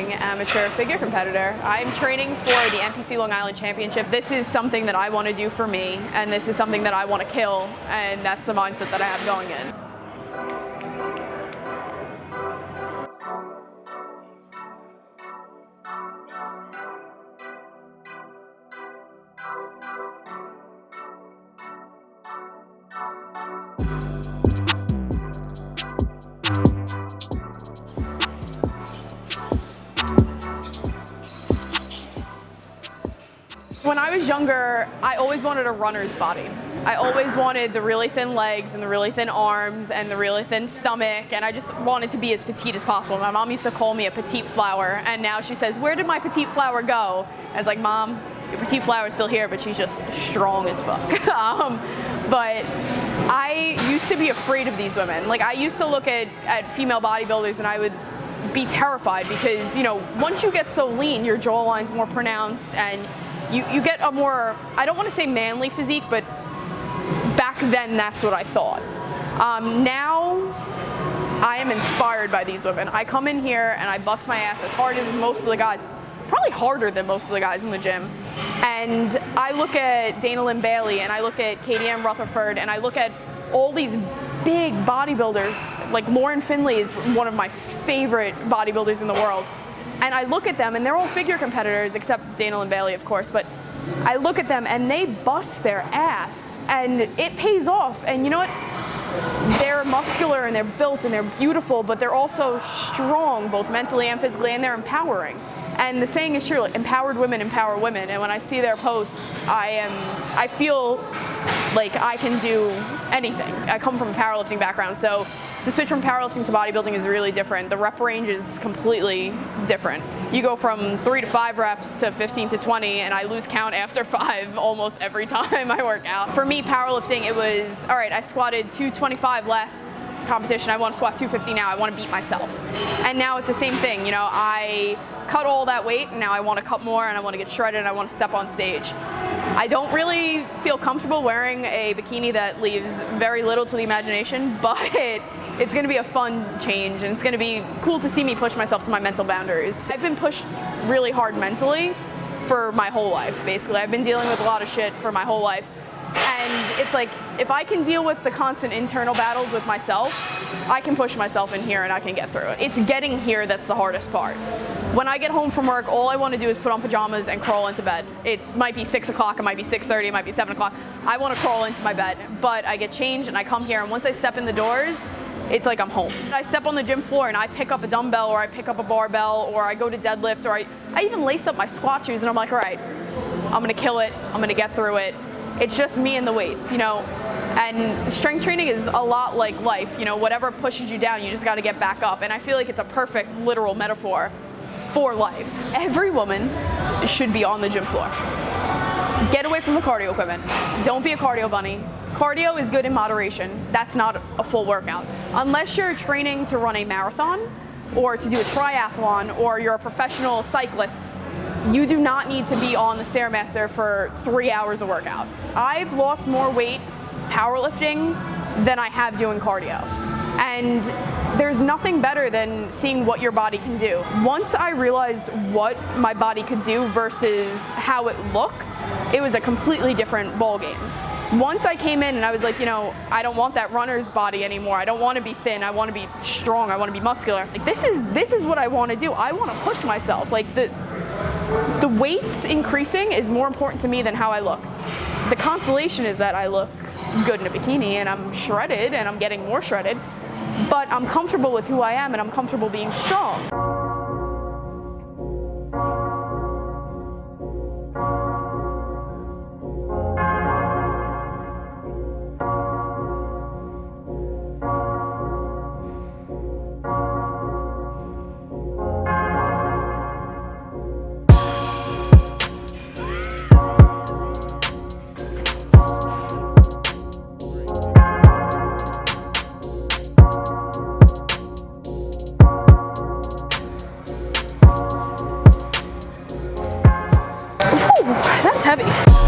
bodybuilding amateur figure competitor. I'm training for the NPC Long Island Championship. This is something that I want to do for me, and this is something that I want to kill, and that's the mindset that I have going in. When I was younger, I always wanted a runner's body. I always wanted the really thin legs and the really thin arms and the really thin stomach, and I just wanted to be as petite as possible. My mom used to call me a petite flower, and now she says, "Where did my petite flower go?" I was like, "Mom, your petite flower is still here, but she's just strong as fuck." But I used to be afraid of these women. Like, I used to look at female bodybuilders and I would be terrified because, you know, once you get so lean, your jawline's more pronounced and you get a more, I don't want to say manly physique, but back then that's what I thought. Now I am inspired by these women. I come in here and I bust my ass as hard as most of the guys, probably harder than most of the guys in the gym. And I look at Dana Lynn Bailey and I look at Katie Ann Rutherford and I look at all these big bodybuilders. Like Lauren Finley is one of my favorite bodybuilders in the world. And I look at them, and they're all figure competitors, except Dana Lynn Bailey, of course, but I look at them, and they bust their ass, and it pays off. And you know what? They're muscular, and they're built, and they're beautiful, but they're also strong, both mentally and physically, and they're empowering. And the saying is true, like, empowered women empower women, and when I see their posts, I feel like I can do anything. I come from a powerlifting background, so to switch from powerlifting to bodybuilding is really different. The rep range is completely different. You go from 3 to 5 reps to 15 to 20, and I lose count after 5 almost every time I work out. For me, powerlifting, it was, all right, I squatted 225 last competition, I want to squat 250 now, I want to beat myself. And now it's the same thing, you know, I cut all that weight, and now I want to cut more, and I want to get shredded, and I want to step on stage. I don't really feel comfortable wearing a bikini that leaves very little to the imagination, but it's going to be a fun change, and it's going to be cool to see me push myself to my mental boundaries. I've been pushed really hard mentally for my whole life, basically. I've been dealing with a lot of shit for my whole life, and it's like, if I can deal with the constant internal battles with myself, I can push myself in here and I can get through it. It's getting here that's the hardest part. When I get home from work, all I want to do is put on pajamas and crawl into bed. It might be 6 o'clock, it might be 6:30, it might be 7 o'clock. I want to crawl into my bed, but I get changed and I come here, and once I step in the doors, it's like I'm home. I step on the gym floor and I pick up a dumbbell, or I pick up a barbell, or I go to deadlift, or I even lace up my squat shoes, and I'm like, all right, I'm going to kill it, I'm going to get through it. It's just me and the weights, you know. And strength training is a lot like life, you know, whatever pushes you down, you just got to get back up. And I feel like it's a perfect literal metaphor for life. Every woman should be on the gym floor. Get away from the cardio equipment. Don't be a cardio bunny. Cardio is good in moderation. That's not a full workout. Unless you're training to run a marathon or to do a triathlon, or you're a professional cyclist, you do not need to be on the Stairmaster for 3 hours of workout. I've lost more weight powerlifting than I have doing cardio. And there's nothing better than seeing what your body can do. Once I realized what my body could do versus how it looked, it was a completely different ballgame. Once I came in and I was like, you know, I don't want that runner's body anymore. I don't want to be thin. I want to be strong. I want to be muscular. Like, this is what I want to do. I want to push myself. Like, the weights increasing is more important to me than how I look. The consolation is that I look good in a bikini and I'm shredded and I'm getting more shredded, but I'm comfortable with who I am and I'm comfortable being strong. That's heavy.